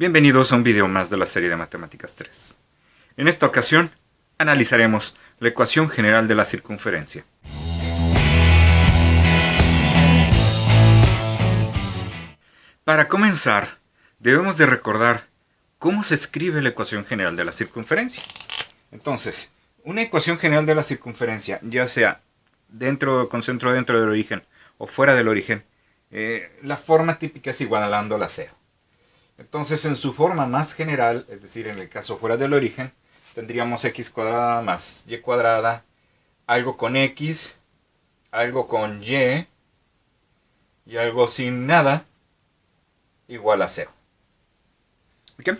Bienvenidos a un video más de la serie de Matemáticas 3. En esta ocasión, analizaremos la ecuación general de la circunferencia. Para comenzar, debemos de recordar cómo se escribe la ecuación general de la circunferencia. Entonces, una ecuación general de la circunferencia, ya sea con centro dentro del origen o fuera del origen, la forma típica es igualando a cero. Entonces, en su forma más general, es decir, en el caso fuera del origen, tendríamos x cuadrada más y cuadrada, algo con x, algo con y algo sin nada, igual a 0. ¿Okay?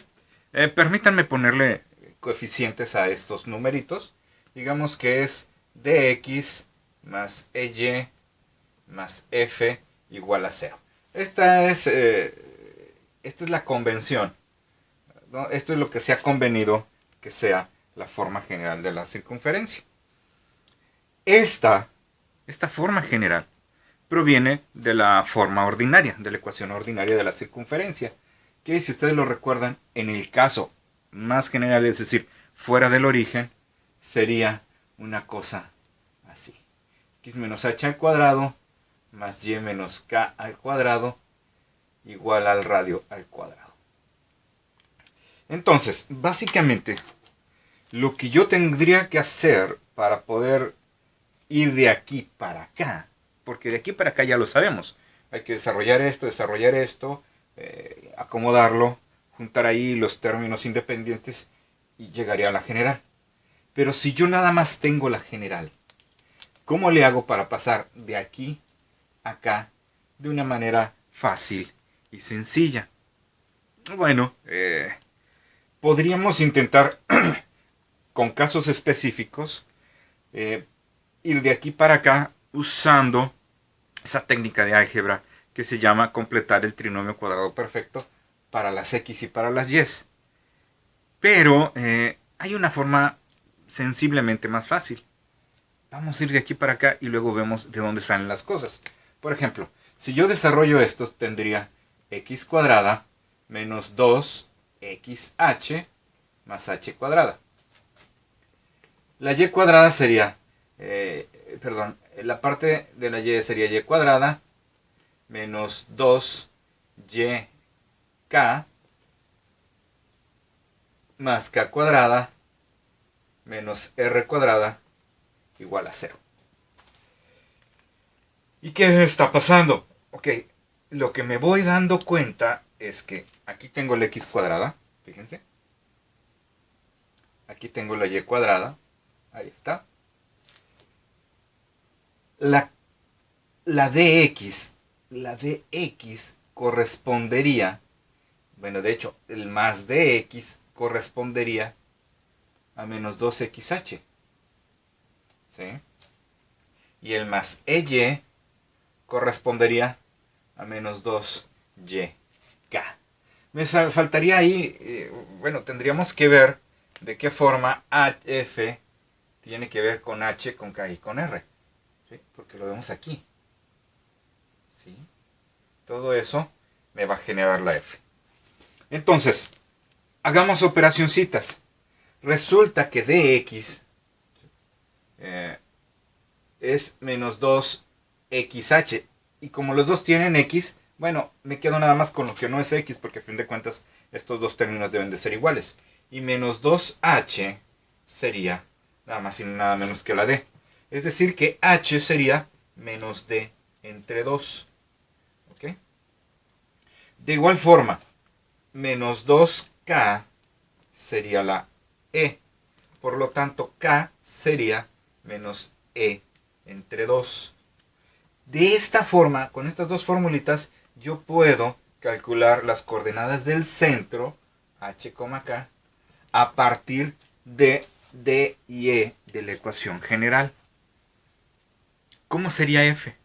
Permítanme ponerle coeficientes a estos numeritos. Digamos que es dx más ey más f igual a 0. Esta es la convención, ¿no? Esto es lo que se ha convenido que sea la forma general de la circunferencia. Esta forma general proviene de la forma ordinaria, de la ecuación ordinaria de la circunferencia, que si ustedes lo recuerdan, en el caso más general, es decir, fuera del origen, sería una cosa así. X menos h al cuadrado más y menos k al cuadrado igual al radio al cuadrado. Entonces, básicamente, lo que yo tendría que hacer para poder ir de aquí para acá, porque de aquí para acá ya lo sabemos, hay que desarrollar esto, acomodarlo, juntar ahí los términos independientes y llegaría a la general. Pero si yo nada más tengo la general, ¿cómo le hago para pasar de aquí a acá de una manera fácil y sencilla? Bueno, podríamos intentar con casos específicos ir de aquí para acá usando esa técnica de álgebra que se llama completar el trinomio cuadrado perfecto para las x y para las y. Pero hay una forma sensiblemente más fácil. Vamos a ir de aquí para acá y luego vemos de dónde salen las cosas. Por ejemplo, si yo desarrollo esto, tendría x cuadrada menos 2xh más h cuadrada. La y cuadrada sería, la parte de la y sería y cuadrada menos 2yk más k cuadrada menos r cuadrada igual a 0. ¿Y qué está pasando? Ok, lo que me voy dando cuenta es que aquí tengo la x cuadrada, fíjense. Aquí tengo la y cuadrada, ahí está. La dx correspondería, bueno, de hecho, el más dx correspondería a menos 2xh. ¿Sí? Y el más ey correspondería a menos 2yk. Me faltaría ahí, tendríamos que ver de qué forma f tiene que ver con h, con k y con r. ¿Sí? Porque lo vemos aquí. ¿Sí? Todo eso me va a generar la f. Entonces, hagamos operacioncitas. Resulta que dx es menos 2xh. Y como los dos tienen x, bueno, me quedo nada más con lo que no es x, porque a fin de cuentas estos dos términos deben de ser iguales. Y menos 2h sería nada más y nada menos que la d. Es decir que h sería menos d entre 2. ¿Ok? De igual forma, menos 2k sería la e. Por lo tanto, k sería menos e entre 2. De esta forma, con estas dos formulitas, yo puedo calcular las coordenadas del centro, h, k, a partir de d y e de la ecuación general. ¿Cómo sería f?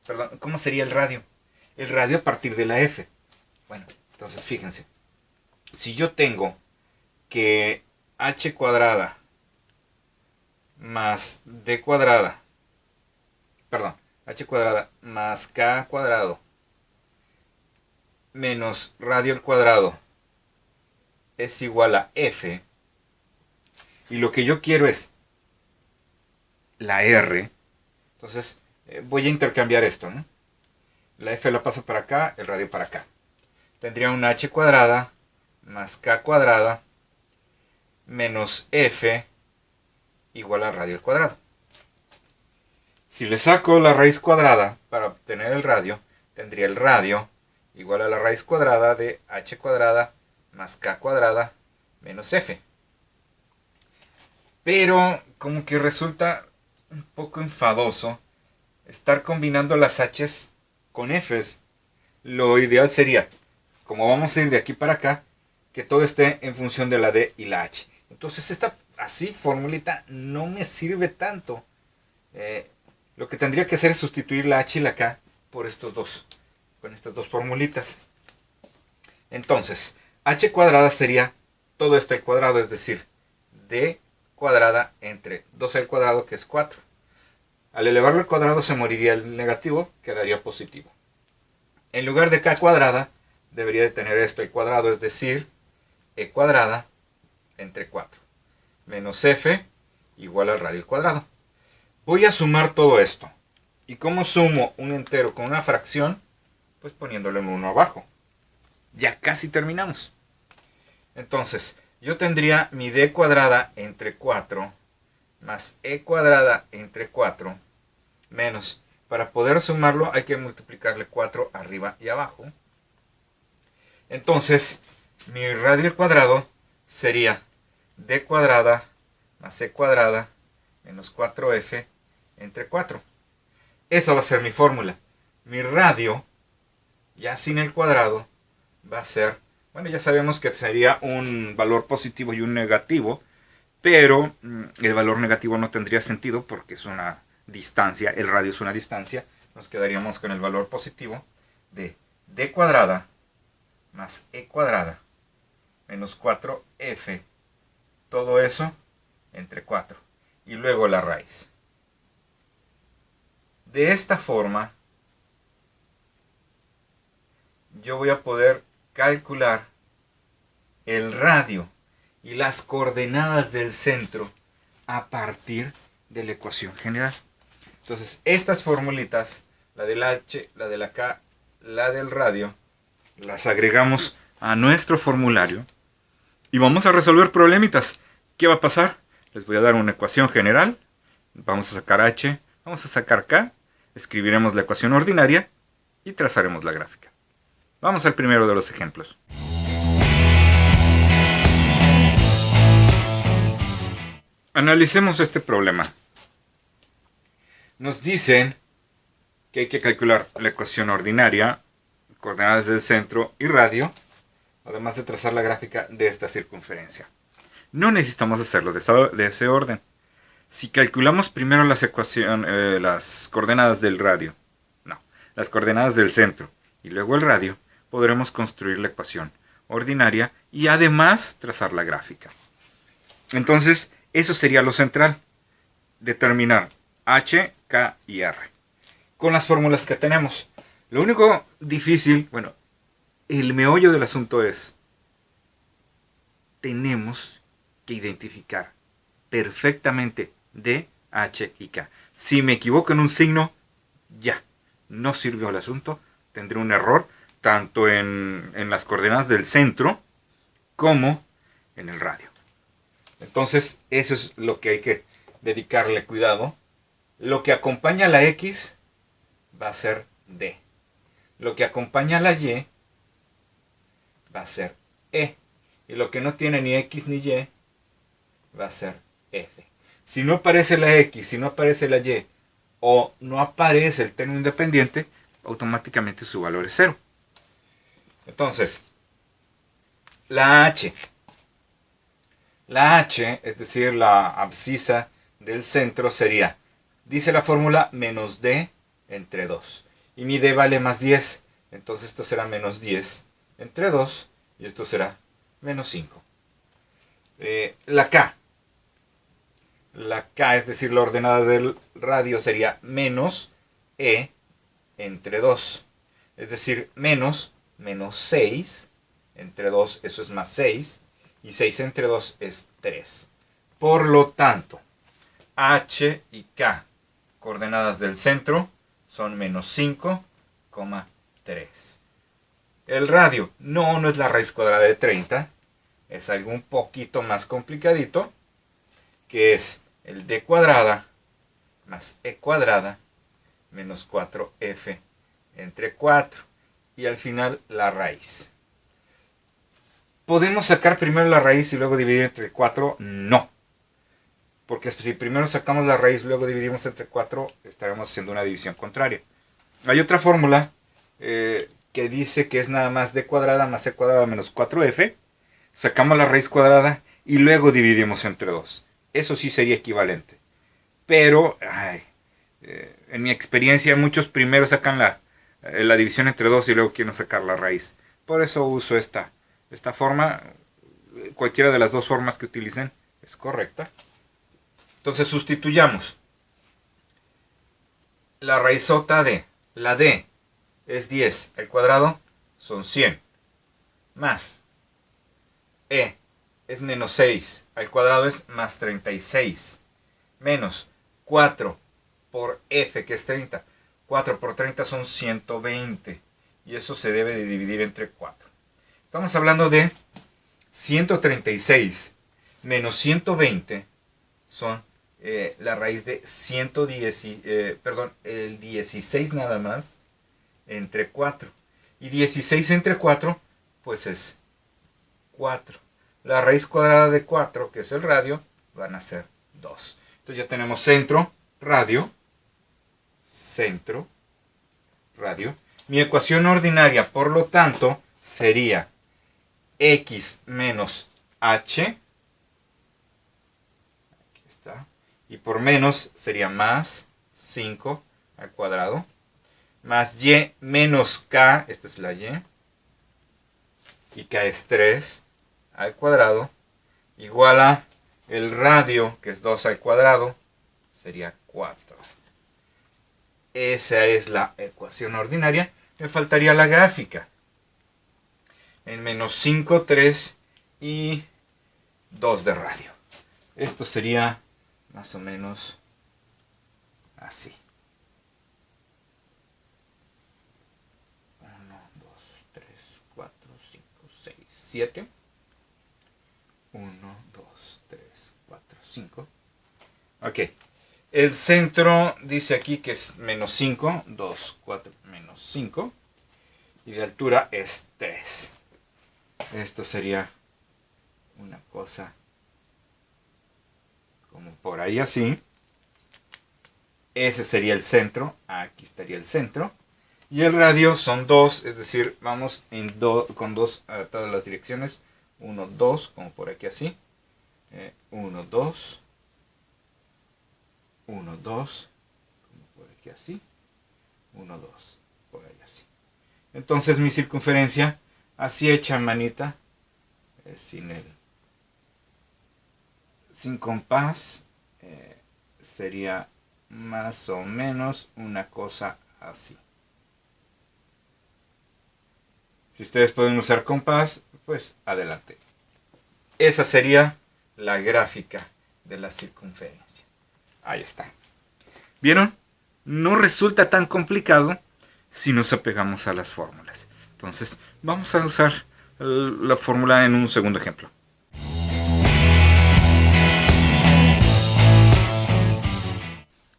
Perdón, ¿cómo sería el radio? El radio a partir de la f. Bueno, entonces fíjense. Si yo tengo que h cuadrada más d cuadrada, h cuadrada más k cuadrado menos radio al cuadrado es igual a f. Y lo que yo quiero es la r. Entonces voy a intercambiar esto, ¿no? La f la paso para acá, el radio para acá. Tendría una h cuadrada más k cuadrada menos f igual a radio al cuadrado. Si le saco la raíz cuadrada para obtener el radio, tendría el radio igual a la raíz cuadrada de h cuadrada más k cuadrada menos f. Pero como que resulta un poco enfadoso estar combinando las h's con f's. Lo ideal sería, como vamos a ir de aquí para acá, que todo esté en función de la d y la h. Entonces esta así formulita no me sirve tanto. Lo que tendría que hacer es sustituir la h y la k por estos dos, con estas dos formulitas. Entonces, h cuadrada sería todo esto al cuadrado, es decir, d cuadrada entre 2 al cuadrado, que es 4. Al elevarlo al cuadrado se moriría el negativo, quedaría positivo. En lugar de k cuadrada, debería de tener esto al cuadrado, es decir, e cuadrada entre 4 menos f igual al radio al cuadrado. Voy a sumar todo esto. ¿Y cómo sumo un entero con una fracción? Pues poniéndolo en 1 abajo. Ya casi terminamos. Entonces, yo tendría mi d cuadrada entre 4 más e cuadrada entre 4 menos, para poder sumarlo hay que multiplicarle 4 arriba y abajo. Entonces, mi radio al cuadrado sería d cuadrada más e cuadrada menos 4f entre 4. Esa va a ser mi fórmula. Mi radio, ya sin el cuadrado, va a ser, bueno, ya sabemos que sería un valor positivo y un negativo, pero el valor negativo no tendría sentido porque es una distancia, el radio es una distancia. Nos quedaríamos con el valor positivo de d cuadrada más e cuadrada menos 4f, todo eso entre 4, y luego la raíz. De esta forma, yo voy a poder calcular el radio y las coordenadas del centro a partir de la ecuación general. Entonces, estas formulitas, la del h, la de la k, la del radio, las agregamos a nuestro formulario y vamos a resolver problemitas. ¿Qué va a pasar? Les voy a dar una ecuación general, vamos a sacar h, vamos a sacar k, escribiremos la ecuación ordinaria y trazaremos la gráfica. Vamos al primero de los ejemplos. Analicemos este problema. Nos dicen que hay que calcular la ecuación ordinaria, coordenadas del centro y radio, además de trazar la gráfica de esta circunferencia. No necesitamos hacerlo de ese orden. Si calculamos primero las coordenadas del radio, las coordenadas del centro y luego el radio, podremos construir la ecuación ordinaria y además trazar la gráfica. Entonces, eso sería lo central, determinar h, k y r con las fórmulas que tenemos. Lo único difícil, bueno, el meollo del asunto es, tenemos que identificar perfectamente d, h y k. Si me equivoco en un signo, ya, no sirvió el asunto, tendré un error tanto en las coordenadas del centro como en el radio. Entonces, eso es lo que hay que dedicarle cuidado. Lo que acompaña a la X va a ser D. Lo que acompaña a la Y va a ser E. Y lo que no tiene ni X ni Y va a ser F. Si no aparece la X, si no aparece la Y, o no aparece el término independiente, automáticamente su valor es 0. Entonces, la H. La H, es decir, la abscisa del centro sería, dice la fórmula, menos D entre 2. Y mi D vale más 10. Entonces esto será menos 10 entre 2. Y esto será menos 5. La K. La K, es decir, la ordenada del radio sería menos E entre 2. Es decir, menos menos 6 entre 2, eso es más 6. Y 6 entre 2 es 3. Por lo tanto, H y K, coordenadas del centro, son menos 5,3. El radio no es la raíz cuadrada de 30. Es algo un poquito más complicadito, que es el d cuadrada más e cuadrada menos 4f entre 4. Y al final la raíz. ¿Podemos sacar primero la raíz y luego dividir entre 4? No. Porque si primero sacamos la raíz y luego dividimos entre 4, estaremos haciendo una división contraria. Hay otra fórmula que dice que es nada más d cuadrada más e cuadrada menos 4f. Sacamos la raíz cuadrada y luego dividimos entre 2. Eso sí sería equivalente. Pero, en mi experiencia, muchos primero sacan la división entre 2 y luego quieren sacar la raíz. Por eso uso esta forma. Cualquiera de las dos formas que utilicen es correcta. Entonces sustituyamos. La raízota de la d es 10 al cuadrado, son 100. Más e es menos 6 al cuadrado es más 36. Menos 4 por f, que es 30. 4 por 30 son 120. Y eso se debe de dividir entre 4. Estamos hablando de 136 menos 120 son la raíz de 16 nada más entre 4. Y 16 entre 4 pues es 4. La raíz cuadrada de 4, que es el radio, van a ser 2. Entonces ya tenemos centro, radio. Mi ecuación ordinaria, por lo tanto, sería x menos h. Aquí está. Y por menos sería más 5 al cuadrado. Más y menos k, esta es la y. Y k es 3 al cuadrado. Igual a el radio, que es 2 al cuadrado, sería 4. Esa es la ecuación ordinaria. Me faltaría la gráfica. En menos 5, 3 y 2 de radio. Esto sería más o menos así. 1, 2, 3, 4, 5, 6, 7. 1, 2, 3, 4, 5. Ok. El centro dice aquí que es menos 5. 2, 4, menos 5. Y de altura es 3. Esto sería una cosa como por ahí así. Ese sería el centro. Aquí estaría el centro. Y el radio son 2. Es decir, vamos con 2 a todas las direcciones. 1, 2, como por aquí así. 1, 2. 1, 2. Como por aquí así. 1, 2. Por ahí así. Entonces mi circunferencia, así hecha manita, sin compás, sería más o menos una cosa así. Si ustedes pueden usar compás, pues adelante. Esa sería la gráfica de la circunferencia. Ahí está. ¿Vieron? No resulta tan complicado si nos apegamos a las fórmulas. Entonces, vamos a usar la fórmula en un segundo ejemplo.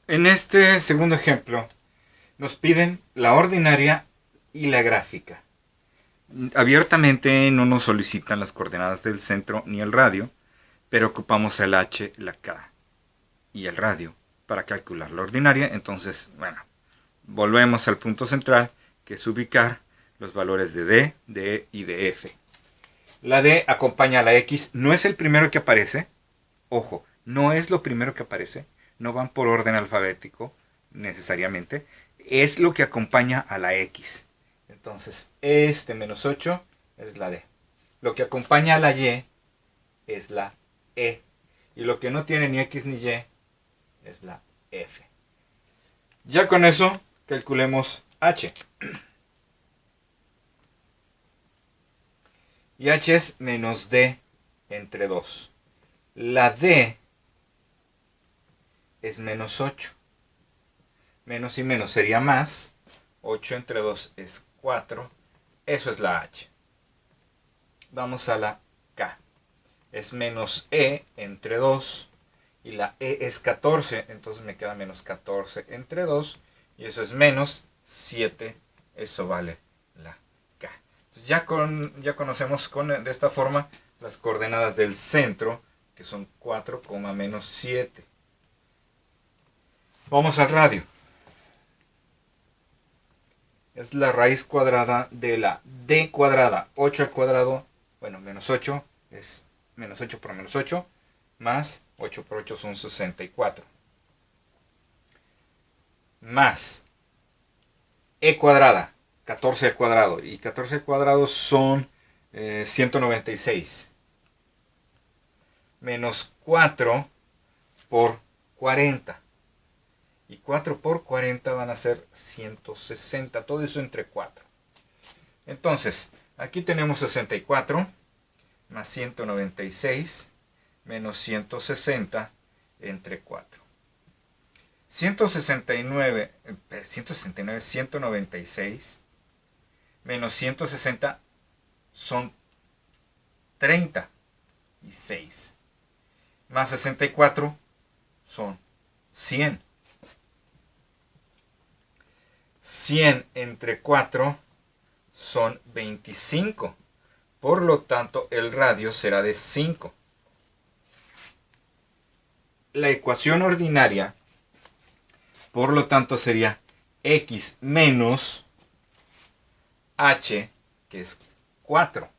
En este segundo ejemplo, nos piden la ordinaria y la gráfica. Abiertamente no nos solicitan las coordenadas del centro ni el radio, pero ocupamos el h, la k y el radio para calcular la ordinaria. Entonces, bueno, volvemos al punto central, que es ubicar los valores de d, de e y de f. La d acompaña a la x, no es el primero que aparece. Ojo, no es lo primero que aparece. No van por orden alfabético necesariamente. Es lo que acompaña a la x. Entonces, este menos 8 es la d. Lo que acompaña a la y es la e. Y lo que no tiene ni x ni y es la f. Ya con eso, calculemos h. Y h es menos d entre 2. La d es menos 8. Menos y menos sería más. 8 entre 2 es 4. Eso es la h. Vamos a la k. Es menos e entre 2. Y la e es 14. Entonces me queda menos 14 entre 2. Y eso es menos 7. Eso vale la k. Entonces ya conocemos de esta forma las coordenadas del centro, que son 4, menos 7. Vamos al radio. Es la raíz cuadrada de la d cuadrada. 8 al cuadrado, bueno, menos 8 es menos 8 por menos 8, más 8 por 8 son 64. Más e cuadrada, 14 al cuadrado. Y 14 al cuadrado son 196. Menos 4 por 40. Y 4 por 40 van a ser 160. Todo eso entre 4. Entonces, aquí tenemos 64 más 196 menos 160 entre 4. 196 menos 160 son 36. Más 64 son 100. 100 entre 4 son 25. Por lo tanto, el radio será de 5. La ecuación ordinaria, por lo tanto, sería x menos h, que es 4.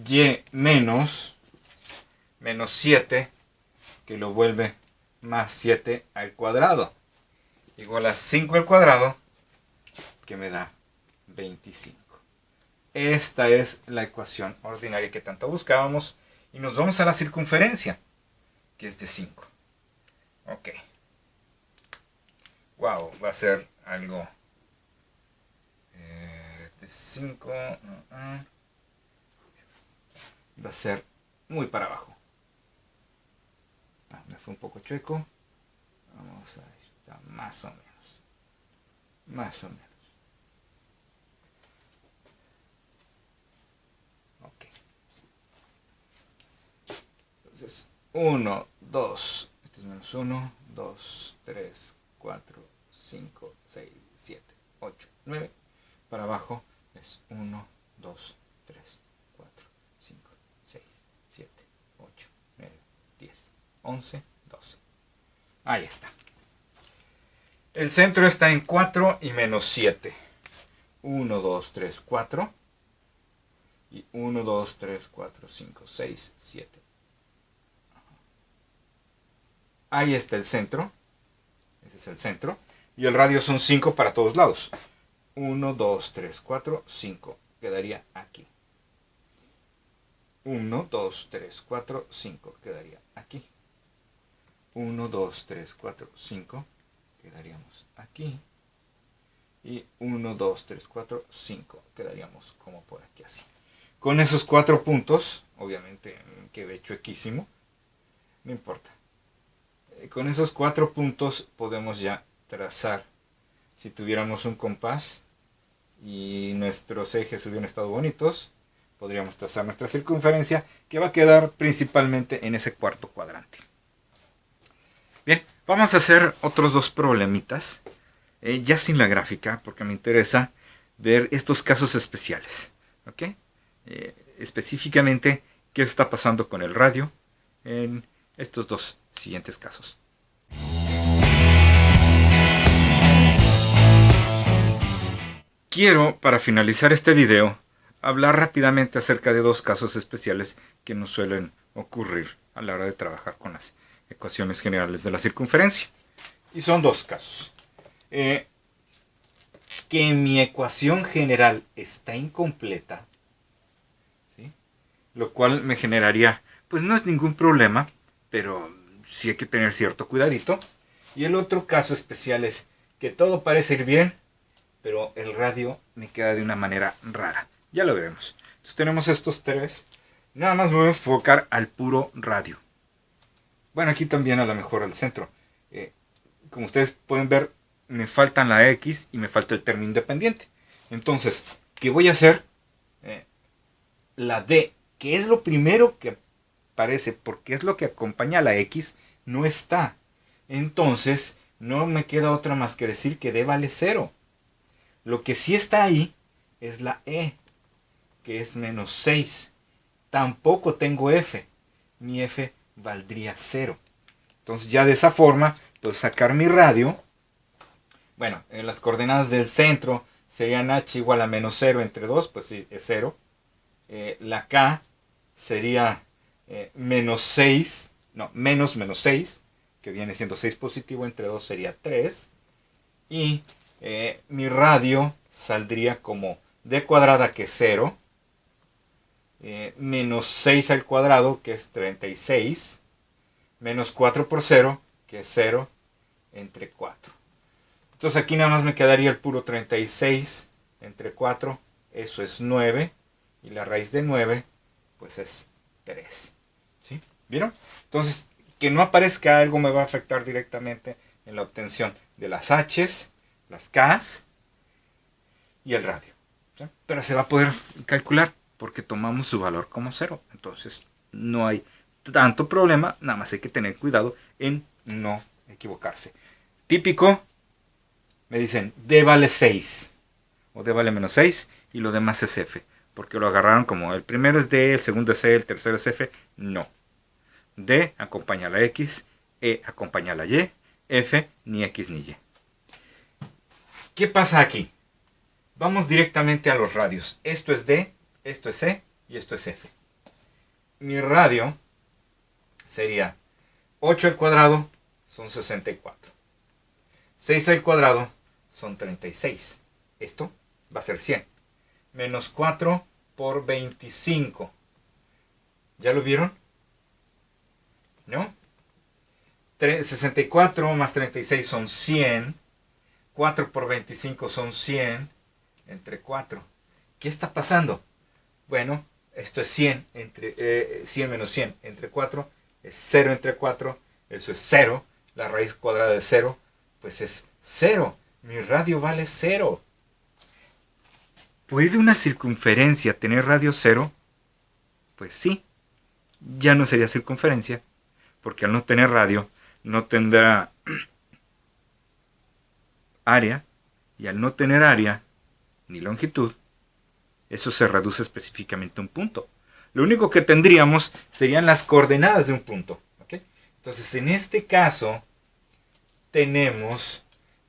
Y menos 7, que lo vuelve más 7 al cuadrado, igual a 5 al cuadrado, que me da 25. Esta es la ecuación ordinaria que tanto buscábamos. Y nos vamos a la circunferencia, que es de 5. Ok. Wow, va a ser algo de 5. Va a ser muy para abajo. Me fue un poco chueco. Vamos a estar más o menos. Más o menos. Ok. Entonces, 1, 2. Este es menos 1, 2, 3, 4, 5, 6, 7, 8, 9. Para abajo es 1, 2, 3, 4, 5, 6, 7, 8, 9, 10, 11, 12. Ahí está. El centro está en 4 y menos 7. 1, 2, 3, 4. Y 1, 2, 3, 4, 5, 6, 7. Ahí está el centro. Ese es el centro. Y el radio son 5 para todos lados. 1, 2, 3, 4, 5. Quedaría aquí. 1, 2, 3, 4, 5. Quedaría aquí. 1, 2, 3, 4, 5. Quedaríamos aquí. Y 1, 2, 3, 4, 5. Quedaríamos como por aquí así. Con esos 4 puntos, obviamente quedé chuequísimo. No importa. Con esos 4 puntos podemos ya trazar. Si tuviéramos un compás y nuestros ejes hubieran estado bonitos, podríamos trazar nuestra circunferencia, que va a quedar principalmente en ese cuarto cuadrante. Bien, vamos a hacer otros 2 problemitas, ya sin la gráfica, porque me interesa ver estos casos especiales. ¿Ok? Específicamente, qué está pasando con el radio en estos 2 siguientes casos. Quiero, para finalizar este video, hablar rápidamente acerca de 2 casos especiales que nos suelen ocurrir a la hora de trabajar con las ecuaciones generales de la circunferencia. Y son 2 casos. Que mi ecuación general está incompleta, ¿sí? Lo cual me generaría, pues no es ningún problema, pero sí hay que tener cierto cuidadito. Y el otro caso especial es que todo parece ir bien, pero el radio me queda de una manera rara. Ya lo veremos. Entonces tenemos estos tres. Nada más me voy a enfocar al puro radio. Bueno, aquí también a lo mejor al centro. Como ustedes pueden ver, me faltan la X y me falta el término independiente. Entonces, ¿qué voy a hacer? La D, que es lo primero que aparece, porque es lo que acompaña a la X, no está. Entonces, no me queda otra más que decir que D vale 0. Lo que sí está ahí es la E, que es menos 6. Tampoco tengo F. Mi F valdría 0. Entonces ya de esa forma puedo sacar mi radio. Bueno, en las coordenadas del centro serían H igual a menos 0 entre 2, pues sí, es 0. La K sería menos 6, no, menos 6, que viene siendo 6 positivo entre 2 sería 3. Y mi radio saldría como D cuadrada, que es 0, menos 6 al cuadrado, que es 36, menos 4 por 0, que es 0, entre 4. Entonces aquí nada más me quedaría el puro 36 entre 4, eso es 9, y la raíz de 9, pues es 3. ¿Sí? ¿Vieron? Entonces, que no aparezca algo me va a afectar directamente en la obtención de las H's, las K's y el radio. ¿Sí? Pero se va a poder calcular porque tomamos su valor como 0. Entonces, no hay tanto problema, nada más hay que tener cuidado en no equivocarse. Típico, me dicen D vale 6 o D vale menos 6 y lo demás es F, porque lo agarraron como el primero es D, el segundo es E, el tercero es F. No, D acompaña a la X, E acompaña a la Y, F ni X ni Y. ¿Qué pasa aquí? Vamos directamente a los radios. Esto es D, esto es E y esto es F. Mi radio sería 8 al cuadrado son 64. 6 al cuadrado son 36. Esto va a ser 100. Menos 4 por 25. ¿Ya lo vieron? ¿No? 64 más 36 son 100. 4 por 25 son 100. Entre 4. ¿Qué está pasando? Bueno, esto es 100. 100 menos 100 entre 4 es 0 entre 4. Eso es 0. La raíz cuadrada de 0, pues es 0. Mi radio vale 0. ¿Puede una circunferencia tener radio 0? Pues sí. Ya no sería circunferencia, porque al no tener radio, no tendrá área, y al no tener área, ni longitud, eso se reduce específicamente a un punto. Lo único que tendríamos serían las coordenadas de un punto. ¿Okay? Entonces, en este caso, tenemos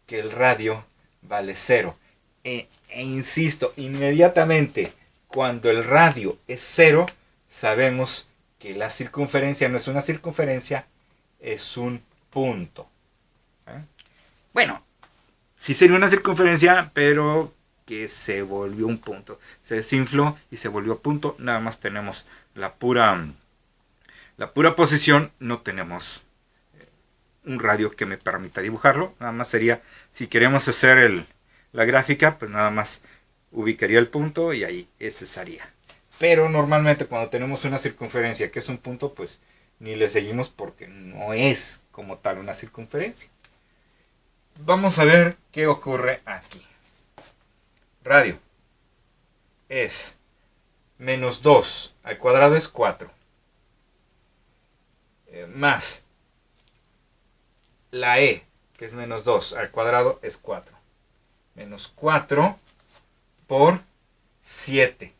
que el radio vale 0. E insisto, inmediatamente cuando el radio es 0, sabemos que la circunferencia no es una circunferencia, es un punto. Bueno, sí sería una circunferencia, pero que se volvió un punto. Se desinfló y se volvió punto. Nada más tenemos la pura posición, no tenemos un radio que me permita dibujarlo. Nada más sería, si queremos hacer la gráfica, pues nada más ubicaría el punto y ahí ese sería. Pero normalmente cuando tenemos una circunferencia que es un punto, pues ni le seguimos porque no es como tal una circunferencia. Vamos a ver qué ocurre aquí. Radio es menos 2 al cuadrado es 4. Más la E, que es menos 2 al cuadrado es 4. Menos 4 por 7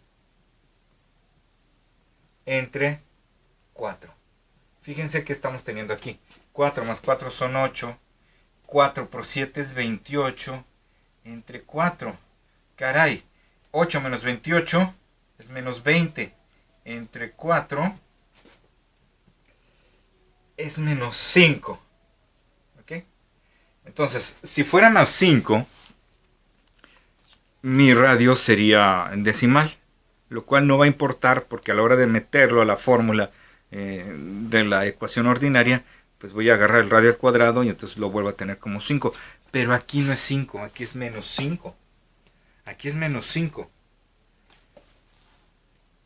entre 4. Fíjense que estamos teniendo aquí. 4 más 4 son 8. 4 por 7 es 28 entre 4. Caray, 8 menos 28 es menos 20 entre 4 es menos 5. ¿Ok? Entonces, si fuera más 5, mi radio sería decimal, lo cual no va a importar porque a la hora de meterlo a la fórmula de la ecuación ordinaria, pues voy a agarrar el radio al cuadrado y entonces lo vuelvo a tener como 5. Pero aquí no es 5, aquí es menos 5. Aquí es menos 5.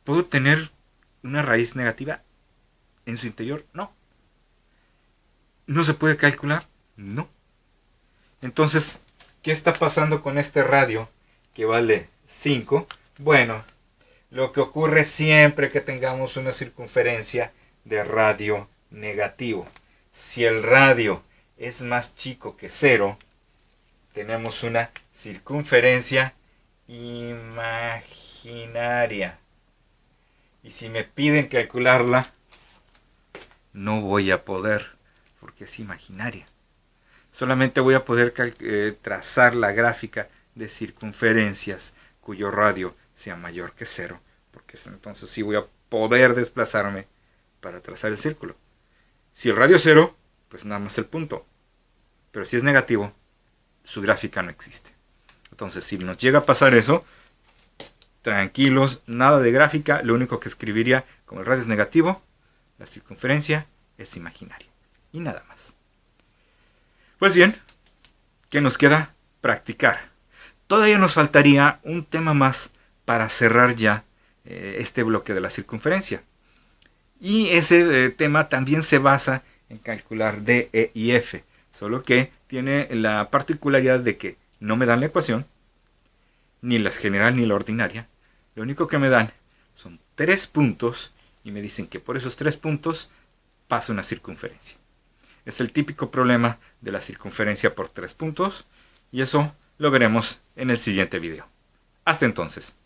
¿Puedo tener una raíz negativa en su interior? No. ¿No se puede calcular? No. Entonces, ¿qué está pasando con este radio que vale 5? Bueno, lo que ocurre siempre que tengamos una circunferencia de radio negativo. Si el radio es más chico que 0, tenemos una circunferencia imaginaria. Y si me piden calcularla, no voy a poder, porque es imaginaria. Solamente voy a poder trazar la gráfica de circunferencias cuyo radio sea mayor que 0, porque entonces sí voy a poder desplazarme para trazar el círculo. Si el radio es 0, pues nada más el punto. Pero si es negativo, su gráfica no existe. Entonces, si nos llega a pasar eso, tranquilos, nada de gráfica. Lo único que escribiría, como el radio es negativo, la circunferencia es imaginaria. Y nada más. Pues bien, ¿qué nos queda? Practicar. Todavía nos faltaría un tema más para cerrar ya este bloque de la circunferencia. Y ese tema también se basa en calcular D, E y F. Solo que tiene la particularidad de que no me dan la ecuación, ni la general ni la ordinaria. Lo único que me dan son 3 puntos y me dicen que por esos 3 puntos pasa una circunferencia. Es el típico problema de la circunferencia por 3 puntos y eso lo veremos en el siguiente video. Hasta entonces.